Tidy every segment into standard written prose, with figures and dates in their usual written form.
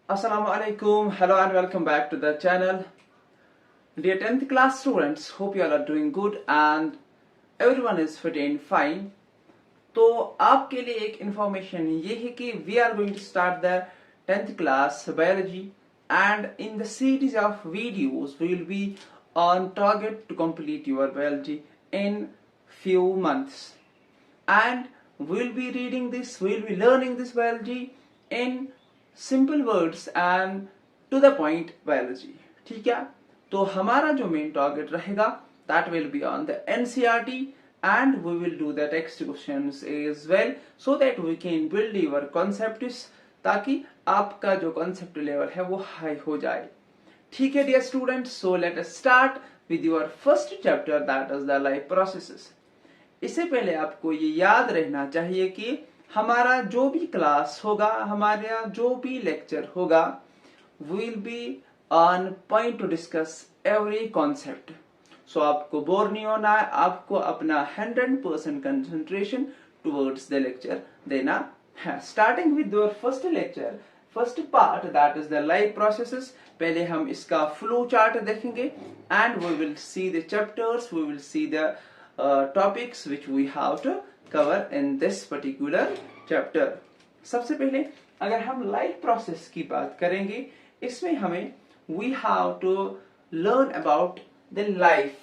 Assalamu alaikum. Hello and welcome back to the channel. Dear 10th class students, hope you all are doing good and everyone is fit and fine. तो आपके लिए एक information ये है कि we are going to start the 10th class biology and in the series of videos we will be on target to complete your biology in few months and we will be reading this, we will be learning this biology in simple words and to the point biology. ठीक है, तो हमारा जो main target रहेगा that will be on the NCERT and we will do the text questions as well so that we can build your concepts, ताकि आपका जो concept level है वो हाई हो जाए. ठीक है dear students, so let us start with your first chapter that is the life processes. इससे पहले आपको ये याद रहना चाहिए कि हमारा जो भी क्लास होगा, हमारा जो भी लेक्चर होगा, will be on point to discuss every concept. So आपको बोर नहीं होना है, आपको अपना 100% कंसंट्रेशन टुवर्ड्स द लेक्चर देना है. Starting with your first lecture, first part that is the life processes. पहले हम इसका फ्लो चार्ट देखेंगे and we will see the chapters, we will see the topics which we have to cover in this particular chapter. सबसे पहले अगर हम life process की बात करेंगे, इसमें हमें we have to learn about the life.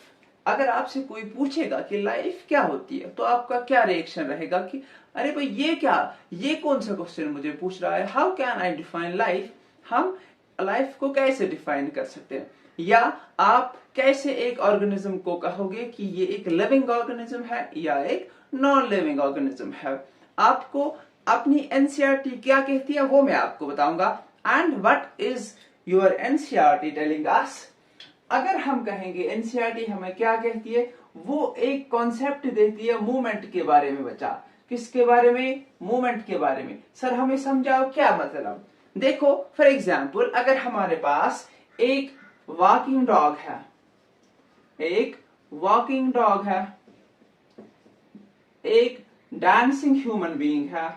अगर आपसे कोई पूछेगा कि लाइफ क्या होती है तो आपका क्या रिएक्शन रहेगा कि अरे भाई ये क्या, ये कौन सा क्वेश्चन मुझे पूछ रहा है, how can I define life. हम लाइफ को कैसे डिफाइन कर सकते हैं, या आप कैसे एक ऑर्गेनिज्म को कहोगे कि ये एक लिविंग ऑर्गेनिज्म है या एक नॉन लिविंग ऑर्गेनिज्म है. आपको अपनी एनसीईआरटी क्या कहती है वो मैं आपको बताऊंगा. And what is your NCERT telling us. अगर हम कहेंगे एनसीईआरटी हमें क्या कहती है, वो एक कॉन्सेप्ट देती है मूवमेंट के बारे में. बच्चा किसके बारे में, मूवमेंट के बारे में. सर हमें समझाओ क्या मतलब. देखो फॉर एग्जाम्पल, अगर हमारे पास एक वॉकिंग डॉग है, एक वॉकिंग डॉग है, एक डांसिंग ह्यूमन बीइंग है,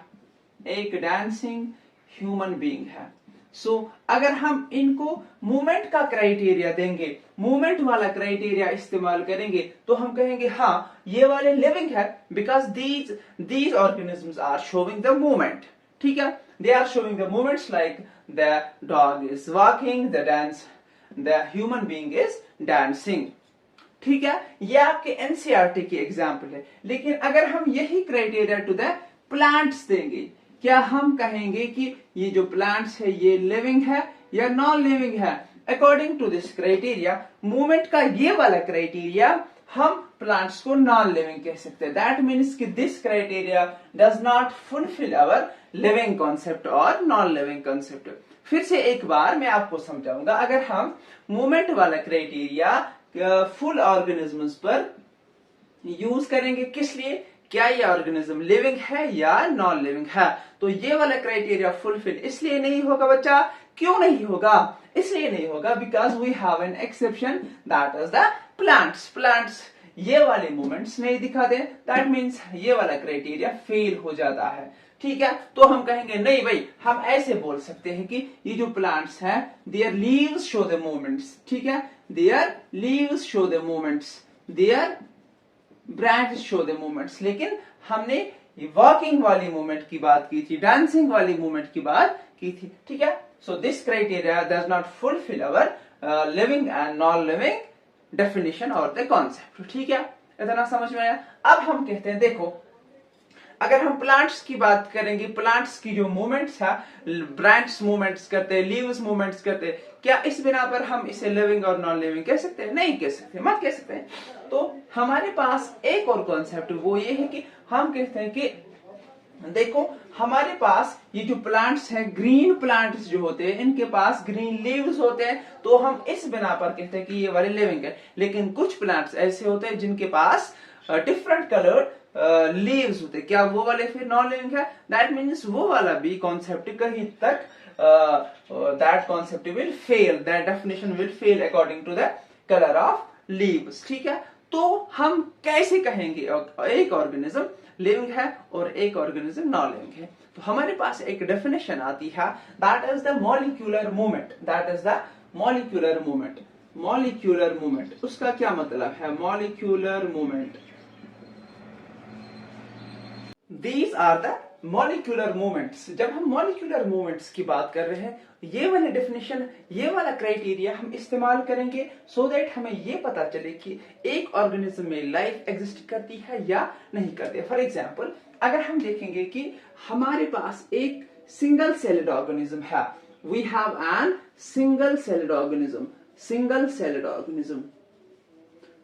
एक डांसिंग ह्यूमन बीइंग है. सो अगर हम इनको मूवमेंट का क्राइटेरिया देंगे, मूवमेंट वाला क्राइटेरिया इस्तेमाल करेंगे, तो हम कहेंगे हाँ ये वाले लिविंग है because these organisms are showing the movement. ठीक है, they are showing the movements like the dog is walking, the human being is dancing. ठीक है, ये आपके एनसीईआरटी की एग्जाम्पल है. लेकिन अगर हम यही क्राइटेरिया टू द प्लांट्स देंगे, क्या हम कहेंगे कि ये जो प्लांट्स है ये लिविंग है या नॉन लिविंग है. According to this criteria, movement का ये वाला क्राइटेरिया, हम प्लांट्स को नॉन लिविंग कह सकते हैं. दैट मीन्स कि this criteria does not fulfil our living concept और नॉन लिविंग कॉन्सेप्ट. फिर से एक बार मैं आपको समझाऊंगा. अगर हम मूवमेंट वाला क्राइटेरिया फुल ऑर्गेनिजम्स पर यूज करेंगे, किस लिए, क्या ये ऑर्गेनिज्म लिविंग है या नॉन लिविंग है, तो ये वाला क्राइटेरिया फुलफिल इसलिए नहीं होगा. बच्चा क्यों नहीं होगा, इसलिए नहीं होगा because we have an exception that is the plants ये वाले मूवमेंट्स नहीं दिखाते. दैट मीन्स ये वाला क्राइटेरिया फेल हो जाता है. ठीक है, तो हम कहेंगे नहीं भाई, हम ऐसे बोल सकते हैं कि ये जो प्लांट्स हैं their leaves show the movements. ठीक है, their leaves show the movements, their branches show the movements. लेकिन हमने वॉकिंग वाली मूवमेंट की बात की थी, डांसिंग वाली मूवमेंट की बात की थी. ठीक है, so this criteria does not fulfil our living and non living definition और द कॉन्सेप्ट. ठीक है, इतना समझ में आया. अब हम कहते हैं देखो, अगर हम प्लांट्स की बात करेंगे, प्लांट्स की जो मूवमेंट्स है, ब्रांच मूवमेंट्स करते हैं, लीव्स मूवमेंट्स करते हैं, क्या इस बिना पर हम इसे लिविंग और नॉन लिविंग कह सकते हैं? नहीं कह सकते, मत कह सकते हैं. तो हमारे पास एक और कॉन्सेप्ट वो ये है कि हम कहते हैं कि देखो हमारे पास ये जो प्लांट्स हैं, ग्रीन प्लांट्स जो होते हैं, इनके पास ग्रीन लीव्स होते हैं, तो हम इस बिना पर कहते हैं कि ये वाले लिविंग है. लेकिन कुछ प्लांट्स ऐसे होते हैं जिनके पास डिफरेंट कलर्ड लीव्स होते, क्या वो वाले फिर नॉन लिविंग है? दैट मीन्स वो वाला भी कॉन्सेप्ट कहीं तक that concept will fail, that definition will fail according to the colour of leaves. ठीक है, तो हम कैसे कहेंगे एक ऑर्गेनिज्म लिविंग है और एक ऑर्गेनिज्म नॉन लिविंग है? तो हमारे पास एक डेफिनेशन आती है, that is the molecular movement. That is the molecular movement. Molecular movement उसका क्या मतलब है? Molecular movement, these are the molecular movements. जब हम मॉलिक्यूलर मूवमेंट्स की बात कर रहे हैं, ये वाले डेफिनेशन, ये वाला क्राइटेरिया हम इस्तेमाल करेंगे सो दैट हमें ये पता चले कि एक ऑर्गेनिज्म में लाइफ एग्जिस्ट करती है या नहीं करती है। फॉर एग्जाम्पल, अगर हम देखेंगे कि हमारे पास एक सिंगल सेल्ड ऑर्गेनिज्म है, we have an single celled organism, single celled organism,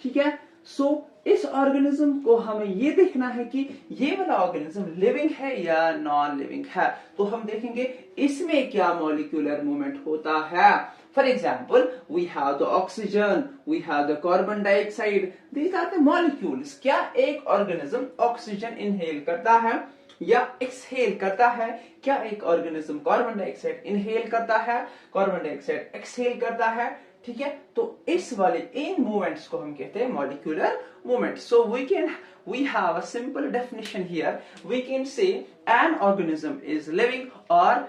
ठीक है। सो इस ऑर्गेनिज्म को हमें ये देखना है कि ये वाला ऑर्गेनिज्म लिविंग है या नॉन लिविंग है। तो हम देखेंगे इसमें क्या मॉलिक्यूलर मूवमेंट होता है। For example, we have the oxygen, we have the carbon dioxide, these are the molecules. क्या एक ऑर्गेनिज्म ऑक्सीजन इनहेल करता है या एक्सहेल करता है? क्या एक ऑर्गेनिज्म कार्बन डाइऑक्साइड इनहेल करता है, कार्बन डाइऑक्साइड एक्सहेल करता है? ठीक है, तो इस वाले इन मूवमेंट्स को हम कहते हैं molecular movement. So we have a simple definition here. We can say an organism is living और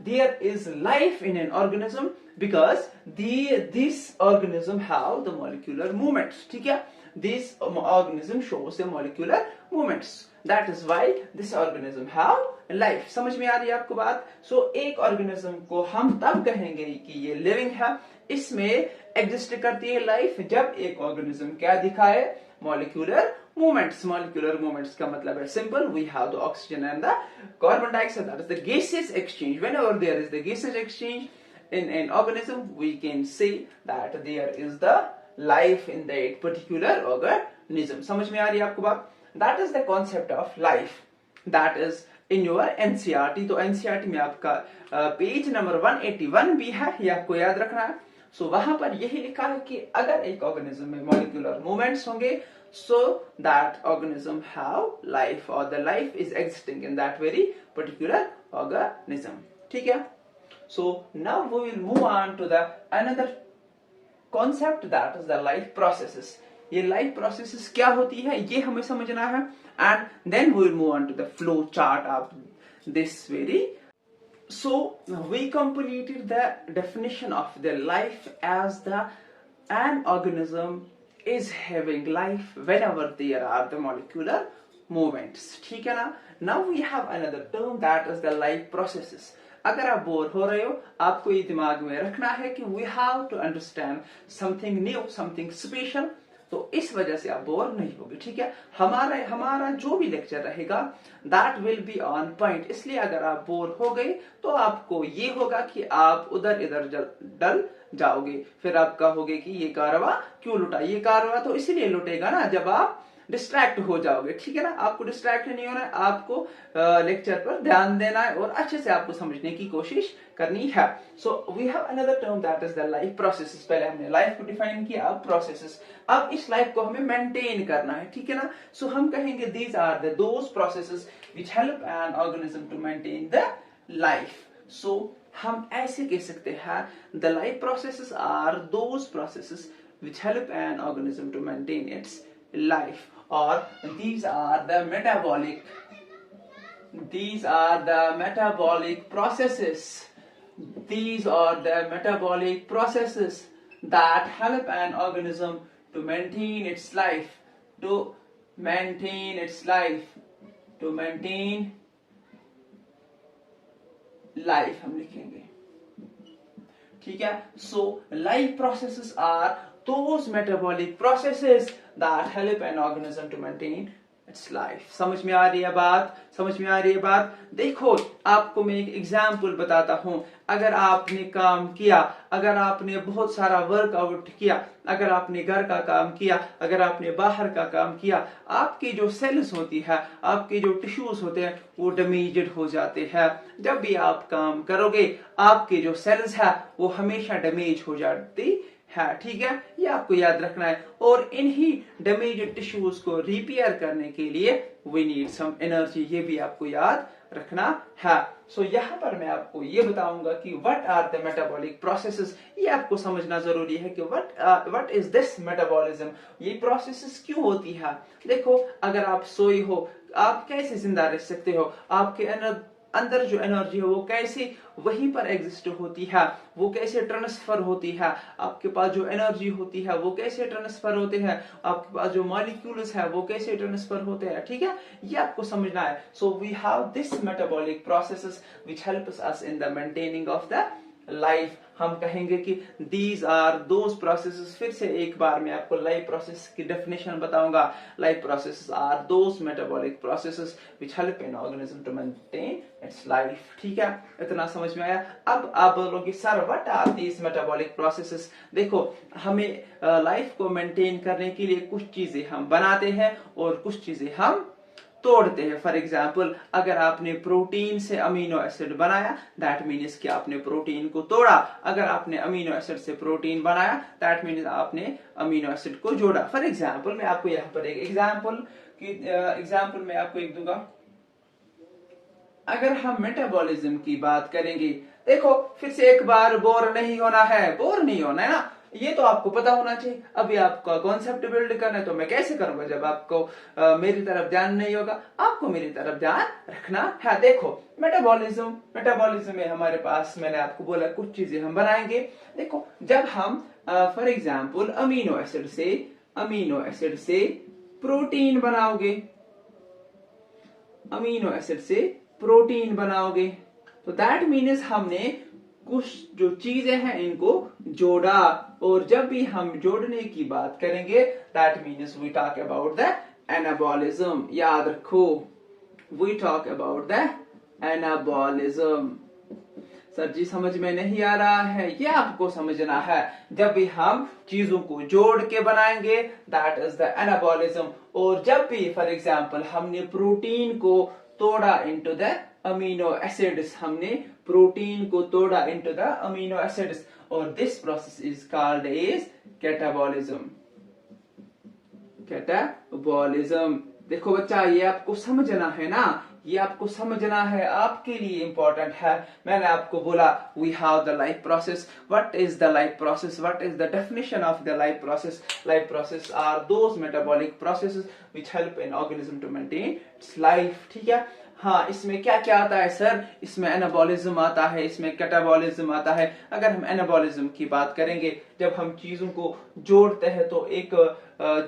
there is life in an organism because this organism have the molecular movements, ठीक है। This organism shows the molecular movements, that is why this organism have life। समझ में आ रही है आपको बात? सो एक ऑर्गेनिज्म को हम तब कहेंगे कि ये लिविंग है, इसमें एग्जिस्ट करती है लाइफ, जब एक ऑर्गेनिज्म क्या दिखाए? Molecular movements। Molecular movements का मतलब है simple, we have the oxygen and the carbon dioxide, that is the gaseous exchange। Whenever there is the gaseous exchange in an organism, we can say that there is the life in that particular organism। समझ में आ रही है आपको बात? That is the concept of life, that is in your NCERT। तो NCERT में आपका पेज नंबर 181 भी है, ये आपको याद रखना है। सो वहां पर यही लिखा है कि अगर एक ऑर्गेनिज्म में मॉलिक्यूलर मूवमेंट्स होंगे, so that organism have life or the life is existing in that very particular organism, ठीक है। So now we will move on to the another concept, that is the life processes। ये life processes क्या होती है ये हमें समझना है, and then we will move on to the flow chart of this very। So we completed the definition of the life as the an organism is having life whenever there are the molecular movements, ठीक है ना। Now we have another term, that is the life processes। अगर आप bore हो रहे हो, आपको ये दिमाग में रखना है कि we have to understand something new, something special। तो इस वजह से आप बोर नहीं होगे, ठीक है। हमारा जो भी लेक्चर रहेगा that will be on point। इसलिए अगर आप बोर हो गए तो आपको ये होगा कि आप उधर इधर डल जाओगे, फिर आप कहोगे कि ये कारवा क्यों लुटा। ये कारवा तो इसलिए लुटेगा ना जब आप डिस्ट्रैक्ट हो जाओगे, ठीक है ना। आपको डिस्ट्रैक्ट नहीं होना है, आपको लेक्चर पर ध्यान देना है और अच्छे से आपको समझने की कोशिश करनी है। So we have another term, that is the life processes. पहले हमने लाइफ को डिफाइन किया, अब प्रोसेसेस। अब इस लाइफ को हमें मेंटेन करना है, ठीक है ना। सो हम कहेंगे these are the those processes which help an organism to maintain the life. So हम ऐसे कह सकते हैं, the life processes are those processes which help an organism to maintain its life, or these are the metabolic processes, these are the metabolic processes that help an organism to maintain its life, to maintain life हम लिखेंगे, ठीक है। So life processes are those metabolic processes that help an organism to maintain its life। समझ में आ रही है बात? समझ में आ रही है बात? देखो, आपको मैं एक एग्जाम्पल बताता हूं। अगर आपने काम किया, अगर आपने बहुत सारा वर्कआउट किया, अगर आपने घर का काम किया, अगर आपने बाहर का काम किया, आपकी जो सेल्स होती है, आपके जो टिश्यूज होते हैं, वो डैमेज्ड हो जाते हैं। जब भी आप काम करोगे, आपके जो सेल्स है वो हमेशा डैमेज हो जाती है, ठीक है। ये आपको याद रखना है। और इन्हीं डैमेज्ड टिश्यूज को रिपेयर करने के लिए वी नीड सम एनर्जी, ये भी आपको याद रखना है। सो यहाँ पर मैं आपको ये बताऊंगा कि what are the metabolic processes. ये आपको समझना जरूरी है कि व्हाट इज दिस मेटाबॉलिज्म, ये प्रोसेसेस क्यों होती है। देखो, अगर आप सोई हो, आप कैसे जिंदा रह सकते हो, आपके अंदर जो एनर्जी है वो कैसे वहीं पर एग्जिस्ट होती है, वो कैसे ट्रांसफर होती है, आपके पास जो एनर्जी होती है वो कैसे ट्रांसफर होते हैं, आपके पास जो मॉलिक्यूल्स है वो कैसे ट्रांसफर होते हैं, ठीक है, ये आपको समझना है। So we have this metabolic processes which helps us in the maintaining of the life. हम कहेंगे कि दीज आर दोज प्रोसेसेस। फिर से एक बार मैं आपको लाइफ प्रोसेस की डेफिनेशन बताऊंगा। Life processes are those metabolic processes which help in organism to maintain its life. ठीक है, इतना समझ में आया। अब आप बोलोगे sir what are these metabolic processes. देखो, हमें लाइफ को मेंटेन करने के लिए कुछ चीजें हम बनाते हैं और कुछ चीजें हम तोड़ते हैं। फॉर एग्जाम्पल, अगर आपने प्रोटीन से अमीनो एसिड बनाया, दैट मीन्स कि आपने प्रोटीन को तोड़ा। अगर आपने अमीनो एसिड से प्रोटीन बनाया, दैट मीन्स आपने अमीनो एसिड को जोड़ा। फॉर एग्जाम्पल, मैं आपको यहाँ पर एक एग्जाम्पल मैं आपको एक दूंगा। अगर हम मेटाबॉलिज्म की बात करेंगे, देखो फिर से एक बार बोर नहीं होना है, बोर नहीं होना है ना, ये तो आपको पता होना चाहिए। अभी आपका कॉन्सेप्ट बिल्ड करना है तो मैं कैसे करूंगा जब आपको मेरी तरफ ध्यान नहीं होगा। आपको मेरी तरफ ध्यान रखना है। देखो, मेटाबॉलिज्म में हमारे पास, मैंने आपको बोला कुछ चीजें हम बनाएंगे। देखो, जब हम फॉर एग्जाम्पल अमीनो एसिड से प्रोटीन बनाओगे, अमीनो एसिड से प्रोटीन बनाओगे, तो दैट मीन्स हमने कुछ जो चीजें हैं इनको जोड़ा। और जब भी हम जोड़ने की बात करेंगे, that means we talk about the anabolism. याद रखो, we talk about the anabolism. Sir ji समझ में नहीं आ रहा है, ये आपको समझना है। जब भी हम चीजों को जोड़ के बनाएंगे, दैट इज द एनाबॉलिज्म। और जब भी फॉर एग्जाम्पल हमने प्रोटीन को तोड़ा इनटू द अमीनो एसिड्स, हमने प्रोटीन को तोड़ा इनटू द अमीनो एसिड्स, और this process is called as catabolism. Catabolism. देखो बच्चा, ये आपको समझना है ना, ये आपको समझना है, आपके लिए इंपॉर्टेंट है। मैंने आपको बोला we have the life process. What is the life process, what is the definition of the life process. Life process are those metabolic processes which help in organism to maintain its life. ठीक है, हाँ, इसमें क्या क्या आता है sir, इसमें anabolism आता है, इसमें कैटाबॉलिज्म आता है। अगर हम एनाबॉलिज्म की बात करेंगे, जब हम चीजों को जोड़ते हैं तो एक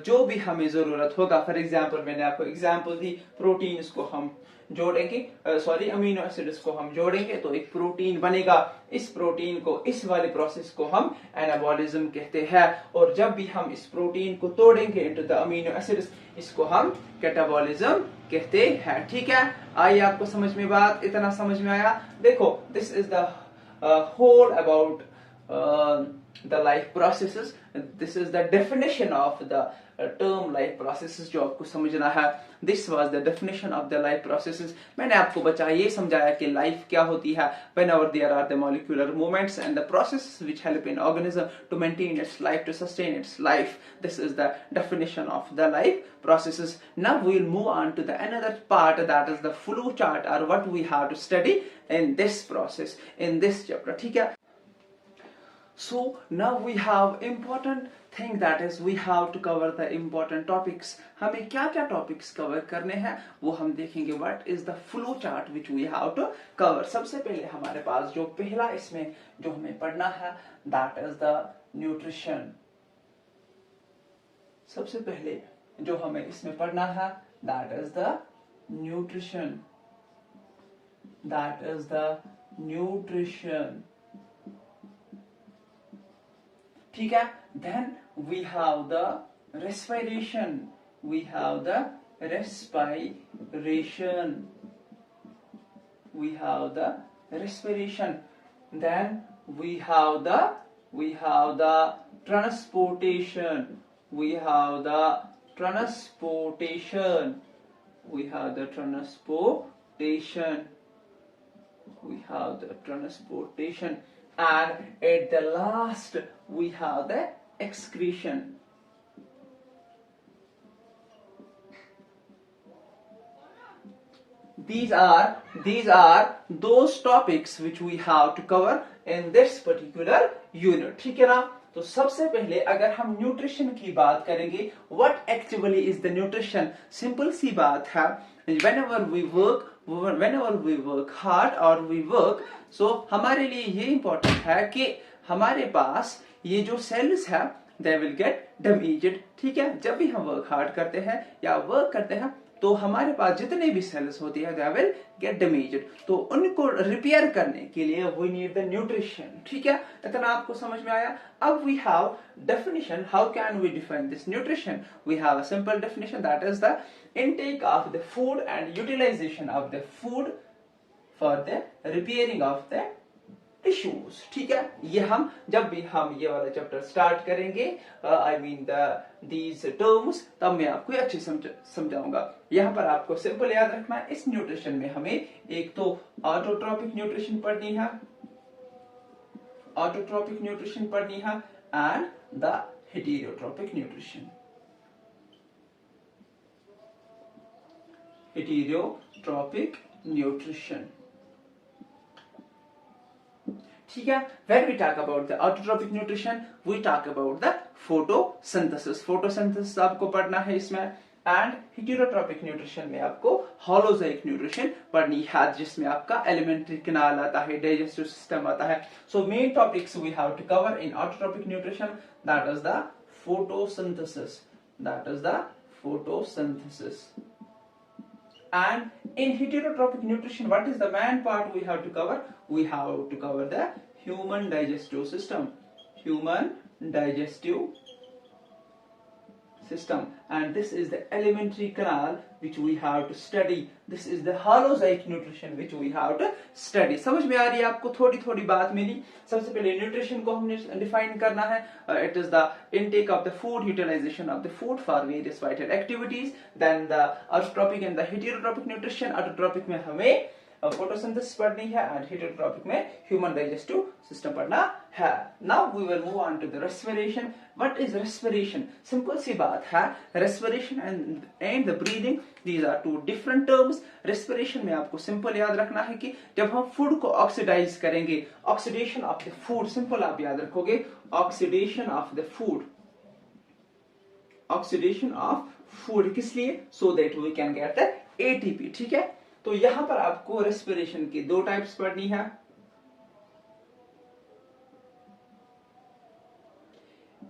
जो भी हमें जरूरत होगा, फॉर एग्जाम्पल मैंने आपको एग्जाम्पल दी, प्रोटीन को हम जोड़ेंगे, सॉरी अमीनो एसिड्स को हम जोड़ेंगे तो एक प्रोटीन बनेगा। इस प्रोटीन को, इस वाले प्रोसेस को हम एनाबॉलिज्म कहते हैं। और जब भी हम इस प्रोटीन को तोड़ेंगे इनटू द अमीनो एसिड्स, इसको हम कैटाबॉलिज्म कहते हैं। ठीक है, आइए आपको समझ में बात, इतना समझ में आया। देखो, this is the whole about the life processes. This is the definition of the term life processes जो आपको समझना है। This was the definition of the life processes. मैंने आपको बच्चा ये समझाया कि लाइफ क्या होती है। Whenever there are the molecular movements and the processes which help in organism to maintain its life, to sustain its life. This is the definition of the life processes. Now we will move on to the another part, that is the flow chart, or what we have to study in this process, in this chapter. ठीक है, so now we have important thing, that is we have to cover the important topics. हमें क्या क्या topics cover करने हैं वो हम देखेंगे। What is the flow chart which we have to cover? सबसे पहले हमारे पास जो पहला इसमें जो हमें पढ़ना है, that is the nutrition. सबसे पहले जो हमें इसमें पढ़ना है, that is the nutrition. That is the nutrition. ठीक है, then we have the respiration. We have the respiration. We have the respiration. Then we have the transportation. We have the transportation. We have the transportation. We have the transportation. And at the last we have the excretion. these are those topics which we have to cover in this particular unit. ठीक है ना? तो सबसे पहले अगर हम nutrition की बात करेंगे, what actually is the nutrition? Simple सी बात है, whenever we work hard or we work, so हमारे लिए ये इंपॉर्टेंट है कि हमारे पास ये जो सेल्स है they will get damaged. ठीक है, जब भी हम वर्क हार्ड करते हैं या वर्क करते हैं तो हमारे पास जितने भी सेल्स होती है they will get damaged. तो उनको रिपेयर करने के लिए we need the nutrition. ठीक है, इतना आपको समझ में आया? अब we have definition. How can we define this nutrition? We have a simple definition, that is the intake of the food and utilization of the food for the repairing of the tissues. ठीक है, ये हम जब भी हम ये वाला chapter start करेंगे, आई मीन दीज टर्म्स, तब मैं आपको अच्छे समझाऊंगा. यहाँ पर आपको सिंपल याद रखना है, इस न्यूट्रिशन में हमें एक तो ऑटोट्रोपिक न्यूट्रिशन पढ़नी है, एंड द हेटेरोट्रोपिक न्यूट्रिशन. ठीक है, when we talk about the autotrophic nutrition, we talk about the photosynthesis आपको पढ़ना है इसमें, एंड heterotropic nutrition में आपको holozoic nutrition पढ़नी है, जिसमें आपका elementary canal आता है, digestive system आता है. So main topics we have to cover in autotrophic nutrition, that is the photosynthesis. And in heterotropic nutrition, what is the main part we have to cover? We have to cover the human digestive system, and this is the elementary canal which we have to study. This is the holozoic nutrition which we have to study. समझ में आ रही है आपको? थोड़ी थोड़ी बात मेरी. सबसे पहले न्यूट्रिशन को हमने डिफाइन करना है. It is the intake of the food, utilization of the food for various vital activities. Then the autotrophic and the heterotropic nutrition. autotrophic में हमें फोटोसिंथेसिस पढ़नी है, एंड हेटेरोट्रोपिक में ह्यूमन डाइजेस्टिव सिस्टम पढ़ना है. Now we will move on to the respiration. What is respiration? Simple सी बात है, respiration and the breathing, these are two different terms. Respiration में आपको सिंपल याद रखना है कि जब हम फूड को ऑक्सीडाइज करेंगे, oxidation of the food, simple आप याद रखोगे, ऑक्सीडेशन ऑफ फूड किस लिए? So that we can get the ATP. ठीक है, तो यहां पर आपको रेस्पिरेशन की दो टाइप्स पढ़नी है.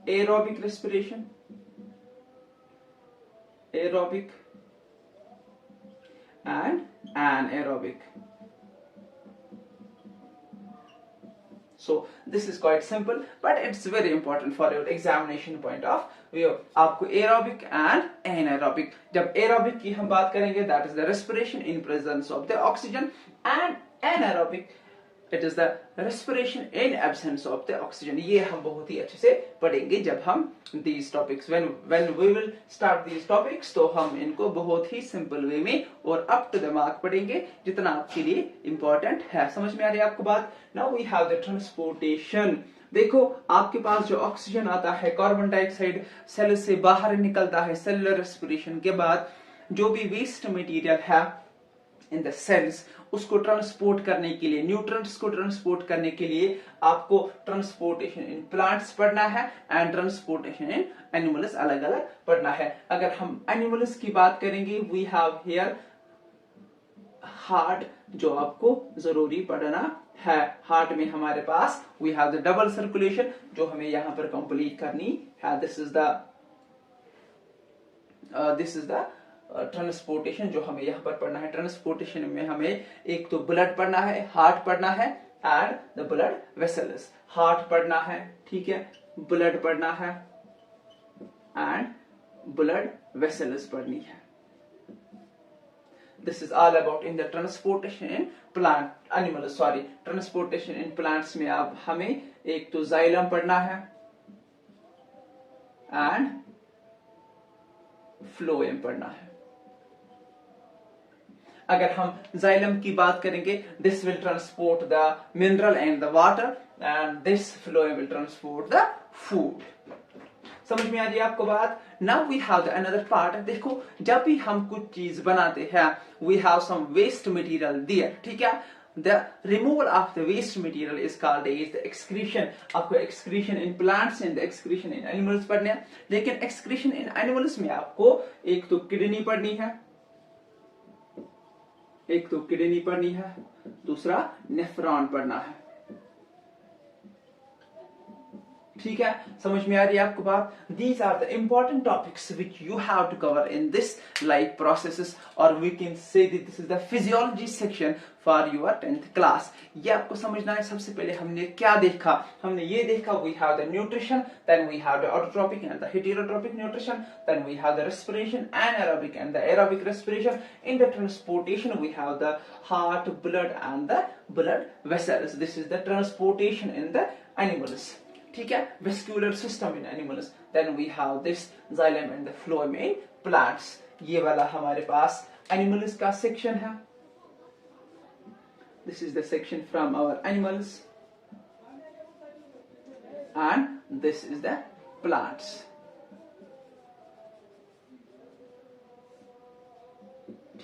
Aerobic respiration, aerobic and anaerobic. So this is quite simple, but it's very important for your examination point of view. आपको aerobic and anaerobic. जब aerobic की हम बात करेंगे, that is the respiration in presence of the oxygen, and anaerobic, it is the respiration in absence of the oxygen. ये हम बहुत ही अच्छे से पढ़ेंगे जब हम these topics, when we will start these topics, तो हम इनको बहुत ही सिंपल वे में और up to the mark पढ़ेंगे, जितना आपके लिए important है. समझ में आ रही है आपको बात? Now we have the transportation. देखो, आपके पास जो ऑक्सीजन आता है, कार्बन डाइऑक्साइड सेल से बाहर निकलता है. सेलुलर रेस्पिरेशन के बाद जो भी वेस्ट मटेरियल है इन द सेल्स, उसको ट्रांसपोर्ट करने के लिए, न्यूट्रिएंट्स को ट्रांसपोर्ट करने के लिए आपको ट्रांसपोर्टेशन इन प्लांट्स पढ़ना है, एंड ट्रांसपोर्टेशन इन एनिमल्स अलग अलग पढ़ना है. अगर हम एनिमल्स की बात करेंगे, वी हैव हियर हार्ट, जो आपको जरूरी पढ़ना है. हार्ट में हमारे पास we have the double circulation, जो हमें यहां पर कंप्लीट करनी है. दिस इज द ट्रांसपोर्टेशन जो हमें यहाँ पर पढ़ना है. ट्रांसपोर्टेशन में हमें एक तो ब्लड पढ़ना है, हार्ट पढ़ना है, and the blood vessels. Heart पढ़ना है, ठीक है, ब्लड पढ़ना है, एंड ब्लड वेसल्स पढ़नी है. This is all about in the transportation in transportation in plants में आप हमें एक तो जाइलम पढ़ना है, एंड फ्लोएम पढ़ना है. अगर हम जाइलम की बात करेंगे, this will transport the mineral and the water, and this phloem will transport the food. समझ में आ रही है आपको बात? Now we have the another part. देखो जब भी हम कुछ चीज बनाते हैं we have some waste material there, ठीक है। The removal of the waste material is called as the excretion। आपको excretion in plants and the excretion in animals पढ़ने हैं, लेकिन excretion in animals में आपको एक तो किडनी पढ़नी है, दूसरा नेफ्रॉन पढ़ना है, ठीक है। समझ में आ रही है आपको बात? These are the important topics which you have to cover in this life processes, or we can say that this is the physiology section for your 10th class। ये आपको समझना है। सबसे पहले हमने क्या देखा? हमने ये देखा we have the nutrition, then we have the autotrophic and the heterotrophic nutrition, then we have the respiration anaerobic and the aerobic respiration. In the transportation we have the heart, blood and the blood vessels। This is the transportation in the animals, ठीक है। Vascular system in animals, then we have this xylem and the phloem in plants. ये वाला हमारे पास animals का section है। This is the section from our animals and this is the plants,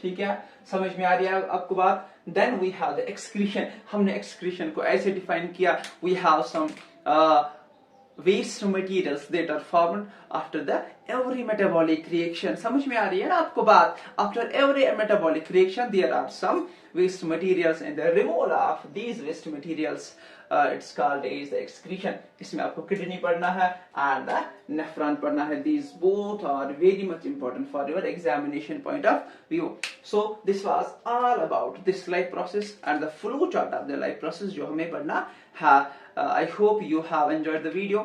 ठीक है। समझ में आ रही है आपको बात? Then we have the excretion. हमने एक्सक्रीशन को ऐसे डिफाइन किया, we have some waste materials that are formed after the every metabolic reaction। समझ में आ रही है ना आपको बात? After every metabolic reaction there are some waste materials and the removal of these waste materials it's called as the excretion। इसमें आपको किडनी पढ़ना है and the nephron पढ़ना है। These both are very much important for your examination point of view। So this was all about this life process and the flow chart of the life process जो हमें पढ़ना है। I hope you have enjoyed the video।